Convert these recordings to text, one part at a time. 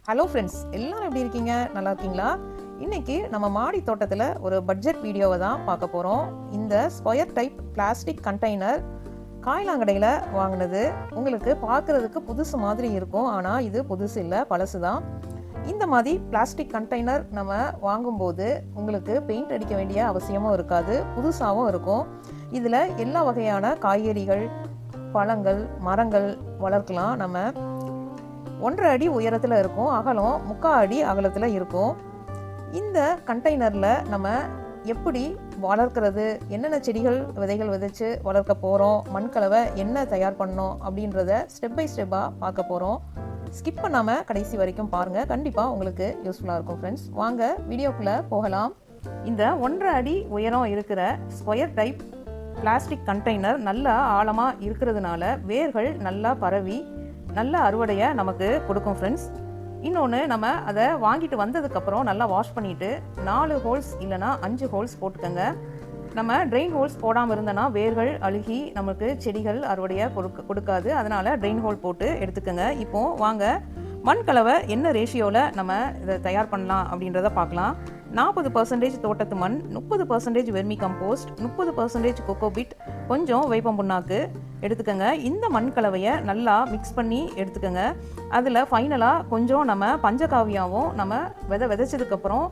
Hello friends, எல்லாரும் எப்படி இருக்கீங்க? நல்லா இருக்கீங்களா? இன்னைக்கு நம்ம மாடி தோட்டத்தில் ஒரு பட்ஜெட் வீடியோவை தான் பார்க்க போகிறோம். இந்த ஸ்கொயர் டைப் பிளாஸ்டிக் கண்டெய்னர் காய்லாங்கடையில் வாங்கினது. உங்களுக்கு பார்க்குறதுக்கு புதுசு மாதிரி இருக்கும், ஆனால் இது புதுசு இல்லை, பழசு தான். இந்த மாதிரி பிளாஸ்டிக் கண்டெய்னர் நம்ம வாங்கும்போது உங்களுக்கு பெயிண்ட் அடிக்க வேண்டிய அவசியமும் இருக்காது, புதுசாகவும் இருக்கும். இதில் எல்லா வகையான காய்கறிகள், பழங்கள், மரங்கள் வளர்க்கலாம். நம்ம 1.5 அடி உயரத்தில் இருக்கும், அகலம் 3/4 அடி அகலத்தில் இருக்கும். இந்த கண்டெய்னரில் நம்ம எப்படி வளர்க்கிறது, என்னென்ன செடிகள் விதைகள் விதைச்சு வளர்க்க போகிறோம், மண்கலவை என்ன தயார் பண்ணோம் அப்படின்றத ஸ்டெப் பை ஸ்டெப்பாக பார்க்க போகிறோம். ஸ்கிப் பண்ணாமல் கடைசி வரைக்கும் பாருங்கள், கண்டிப்பாக உங்களுக்கு யூஸ்ஃபுல்லாக இருக்கும். ஃப்ரெண்ட்ஸ், வாங்க வீடியோக்குள்ளே போகலாம். இந்த 1.5 அடி உயரம் இருக்கிற ஸ்கொயர் டைப் பிளாஸ்டிக் கண்டெய்னர் நல்லா ஆழமாக இருக்கிறதுனால வேர்கள் நல்லா பரவி நல்ல அறுவடையை நமக்கு கொடுக்கும் ஃப்ரெண்ட்ஸ். இன்னொன்று, நம்ம அதை வாங்கிட்டு வந்ததுக்கப்புறம் நல்லா வாஷ் பண்ணிவிட்டு 4 ஹோல்ஸ் இல்லைனா 5 ஹோல்ஸ் போட்டுக்கோங்க. நம்ம ட்ரெயின் ஹோல்ஸ் போடாமல் இருந்தோன்னா வேர்கள் அழுகி நமக்கு செடிகள் அறுவடையை கொடுக்காது. அதனால் ட்ரெயின் ஹோல் போட்டு எடுத்துக்கோங்க. இப்போது வாங்க மண்கலவை என்ன ரேஷியோவில் நம்ம இதை தயார் பண்ணலாம் அப்படின்றத பார்க்கலாம். 40% தோட்டத்து மண், 30% வெர்மி கம்போஸ்ட், 30% கொக்கோபிட், கொஞ்சம் வேப்பம் புண்ணாக்கு எடுத்துக்கோங்க. இந்த மண் கலவையை நல்லா மிக்ஸ் பண்ணி எடுத்துக்கோங்க. அதில் ஃபைனலாக கொஞ்சம் நம்ம பஞ்சகாவியாவும் நம்ம விதைச்சதுக்கப்புறம்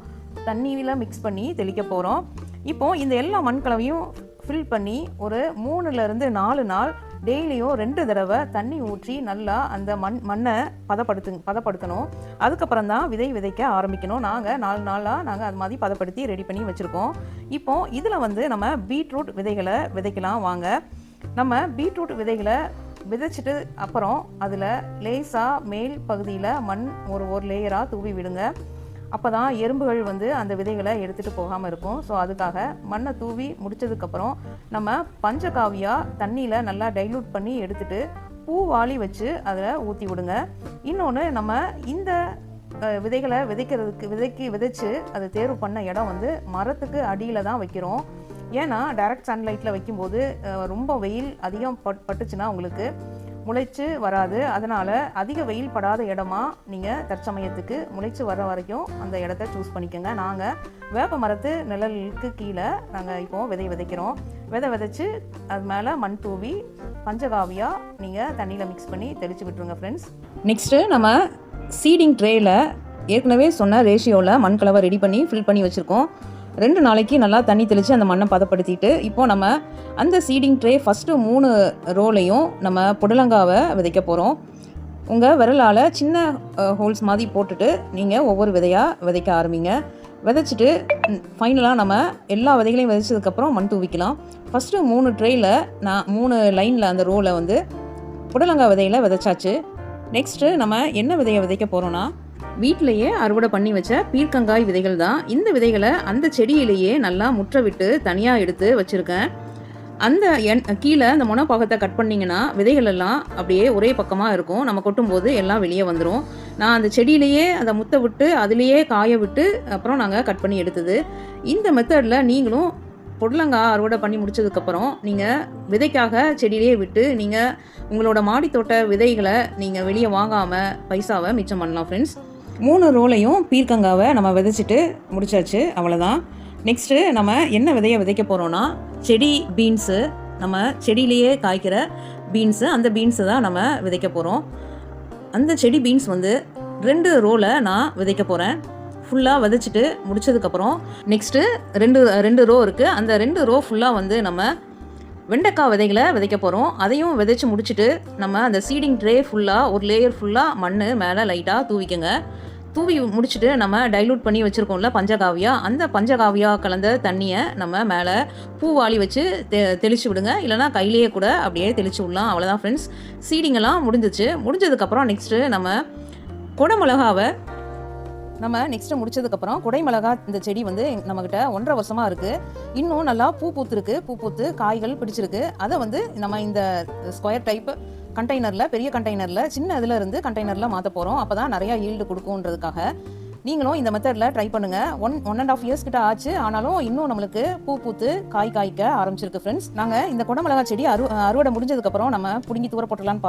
தண்ணியில் மிக்ஸ் பண்ணி தெளிக்க போகிறோம். இப்போது இந்த எல்லா மண் கலவையும் ஃபில் பண்ணி ஒரு 3 to 4 நாள் டெய்லியும் 2 தடவை தண்ணி ஊற்றி நல்லா அந்த மண்ணை பதப்படுத்தணும். அதுக்கப்புறம் தான் விதைக்க ஆரம்பிக்கணும். நாங்கள் 4 நாளாக நாங்கள் அது மாதிரி பதப்படுத்தி ரெடி பண்ணி வச்சுருக்கோம். இப்போது இதில் நம்ம பீட்ரூட் விதைகளை விதைக்கலாம். வாங்க, நம்ம பீட்ரூட் விதைகளை விதைச்சிட்டு அப்புறம் அதில் லேசாக மேல் பகுதியில் மண் ஒரு லேயராக தூவி விடுங்க. அப்போ தான் எறும்புகள் அந்த விதைகளை எடுத்துகிட்டு போகாமல் இருக்கும். ஸோ அதுக்காக மண்ணை தூவி முடித்ததுக்கப்புறம் நம்ம பஞ்சகாவியா தண்ணியில் நல்லா டைல்யூட் பண்ணி எடுத்துகிட்டு பூவாளி வச்சு அதில் ஊற்றி விடுங்க. இன்னொன்று, நம்ம இந்த விதைகளை விதைச்சு அதை தேர்வு பண்ண இடம் மரத்துக்கு அடியில் தான் வைக்கிறோம். ஏன்னா டைரக்ட் சன்லைட்டில் வைக்கும்போது ரொம்ப வெயில் அதிகம் பட்டுச்சுன்னா உங்களுக்கு முளைச்சு வராது. அதனால் அதிக வெயில் படாத இடமா நீங்கள் தற்சமயத்துக்கு முளைச்சு வர வரைக்கும் அந்த இடத்த சூஸ் பண்ணிக்கோங்க. நாங்கள் வேப்ப மரத்து நிழலுக்கு கீழே நாங்கள் இப்போது விதைக்கிறோம். விதைச்சு அது மேலே மண் தூவி பஞ்சகாவியாக நீங்கள் தண்ணியில் மிக்ஸ் பண்ணி தெளித்து விட்டுருங்க ஃப்ரெண்ட்ஸ். நெக்ஸ்ட்டு, நம்ம சீடிங் ட்ரேயில் ஏற்கனவே சொன்ன ரேஷியோவில் மண் கலவை ரெடி பண்ணி ஃபில் பண்ணி வச்சுருக்கோம். 2 நாளைக்கு நல்லா தண்ணி தெளித்து அந்த மண்ணை பதப்படுத்திட்டு இப்போது நம்ம அந்த சீடிங் ட்ரே ஃபஸ்ட்டு 3 ரோலையும் நம்ம புடலங்காவை விதைக்க போகிறோம். உங்கள் விரலால் சின்ன ஹோல்ஸ் மாதிரி போட்டுட்டு நீங்கள் ஒவ்வொரு விதையாக விதைக்க ஆரம்பிங்க. விதைச்சிட்டு ஃபைனலாக நம்ம எல்லா விதைகளையும் விதைச்சதுக்கப்புறம் மண் தூவிக்கலாம். ஃபஸ்ட்டு 3 ட்ரேயில் நான் 3 லைனில் அந்த ரோவில் புடலங்காய் விதையில் விதைச்சாச்சு. நெக்ஸ்ட்டு நம்ம என்ன விதையை விதைக்க போகிறோன்னா, வீட்டிலையே அறுவடை பண்ணி வச்ச பீர்க்கங்காய் விதைகள் தான். இந்த விதைகளை அந்த செடியிலேயே நல்லா முற்ற விட்டு தனியாக எடுத்து வச்சுருக்கேன். அந்த கீழே அந்த முனைப்பாகத்தை கட் பண்ணிங்கன்னா விதைகள் எல்லாம் அப்படியே ஒரே பக்கமாக இருக்கும். நம்ம கொட்டும்போது எல்லாம் வெளியே வந்துடும். நான் அந்த செடியிலேயே அதை முத்த விட்டு அதுலேயே காய விட்டு அப்புறம் நாங்கள் கட் பண்ணி எடுத்தது. இந்த மெத்தடில் நீங்களும் புடலங்காய் அறுவடை பண்ணி முடிச்சதுக்கப்புறம் நீங்கள் விதைக்காக செடியிலேயே விட்டு நீங்கள் உங்களோட மாடித்தோட்ட விதைகளை நீங்கள் வெளியே வாங்காமல் பைசாவை மிச்சம் பண்ணலாம் ஃப்ரெண்ட்ஸ். 3 ரோலையும் பீர்க்கங்காவை நம்ம விதைச்சிட்டு முடிச்சாச்சு, அவ்வளோதான். நெக்ஸ்ட்டு நம்ம என்ன விதையை விதைக்க போகிறோன்னா, செடி பீன்ஸு, நம்ம செடியிலேயே காய்க்கிற பீன்ஸு, அந்த பீன்ஸு தான் நம்ம விதைக்க போகிறோம். அந்த செடி பீன்ஸ் 2 ரோவில் நான் விதைக்க போகிறேன். ஃபுல்லாக விதைச்சிட்டு முடிச்சதுக்கப்புறம் நெக்ஸ்ட்டு 2 ரோ இருக்குது. அந்த 2 ரோ ஃபுல்லாக நம்ம வெண்டைக்காய் விதைகளை விதைக்க போகிறோம். அதையும் விதைச்சி முடிச்சுட்டு நம்ம அந்த சீடிங் ட்ரே ஃபுல்லாக ஒரு லேயர் ஃபுல்லாக மண் மேலே லைட்டாக தூவிக்கங்க. தூவி முடிச்சுட்டு நம்ம டைல்யூட் பண்ணி வச்சுருக்கோம்ல பஞ்சகாவியா, அந்த பஞ்சகாவியா கலந்த தண்ணியை நம்ம மேலே பூவாளி வச்சு தெளித்து விடுங்க. இல்லைனா கையிலேயே கூட அப்படியே தெளித்து விடலாம். அவ்வளோதான் ஃப்ரெண்ட்ஸ், சீடிங்கெல்லாம் முடிஞ்சதுக்கப்புறம் நெக்ஸ்ட்டு நம்ம குடமிளகாவை நெக்ஸ்ட்டு முடிச்சதுக்கப்புறம் குடைமிளகா இந்த செடி நம்மக்கிட்ட 1.5 வருஷமாக இருக்குது. இன்னும் நல்லா பூ பூத்து காய்கள் பிடிச்சிருக்கு. அதை நம்ம இந்த ஸ்கொயர் டைப் கண்டெய்னரில், பெரிய கண்டெய்னரில் சின்ன இதில் இருந்து கண்டெய்னரில் மாற்ற போகிறோம். அப்போ தான் நிறையா ஈல்டு கொடுக்குன்றதுக்காக நீங்களும் இந்த மெத்தடில் ட்ரை பண்ணுங்கள். 1.5 இயர்ஸ் கிட்ட ஆச்சு, ஆனாலும் இன்னும் நம்மளுக்கு பூ பூத்து காய் காய்க்க ஆரம்பிச்சிருக்கு ஃப்ரெண்ட்ஸ். நாங்கள் இந்த குடமிளகா செடி அறுவடை முடிஞ்சதுக்கப்புறம் நம்ம பிடுங்கி தூர போட்டலான்னு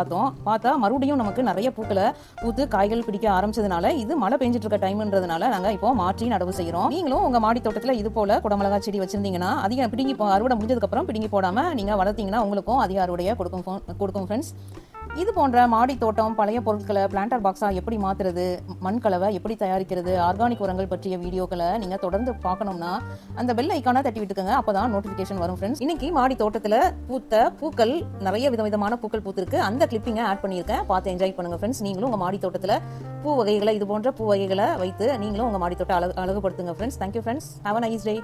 பார்த்தா மறுபடியும் நமக்கு நிறைய பூக்களை பூத்து காய்கள் பிடிக்க ஆரம்பிச்சதுனால இது மழை பெஞ்சிட்டு இருக்க டைம்ன்றதுனால நாங்கள் இப்போ மாற்றி நடவு செய்கிறோம். நீங்களும் உங்கள் மாடி தோட்டத்தில் இது போல் குடமிளகா செடி வச்சிருந்தீங்கன்னா அதிகம் பிடுங்கி அறுவடை முடிஞ்சதுக்கப்புறம் பிடுங்கி போடாமல் நீங்கள் வளர்த்தீங்கன்னா உங்களுக்கும் அதிக அறுவடையாக கொடுக்கும் ஃப்ரெண்ட்ஸ். இது போன்ற மாடி தோட்டம், பழைய பொருட்களை பிளான்டர் பாக்ஸாக எப்படி மாற்றுறது, மண் கலவை எப்படி தயாரிக்கிறது, ஆர்கானிக் உரங்கள் பற்றிய வீடியோக்களை நீங்கள் தொடர்ந்து பார்க்கணும்னா அந்த பெல் ஐக்கானை தட்டி விட்டுக்கோங்க. அப்போ தான் நோட்டிஃபிகேஷன் வரும் ஃப்ரெண்ட்ஸ். இன்னைக்கு மாடி தோட்டத்தில் பூத்த பூக்கள் நிறைய விதவிதமான பூக்கள் பூத்திருக்கு. அந்த கிளிப்பிங்கை ஆட் பண்ணியிருக்கேன், பார்த்து என்ஜாய் பண்ணுங்கள் ஃப்ரெண்ட்ஸ். நீங்களும் உங்கள் மாடி தோட்டத்தில் பூ வகைகளை இது போன்ற பூ வகைகளை வைத்து நீங்களும் உங்கள் மாடி தோட்டம் அழகுபடுத்துங்க friends. Thank you friends. Have a nice day.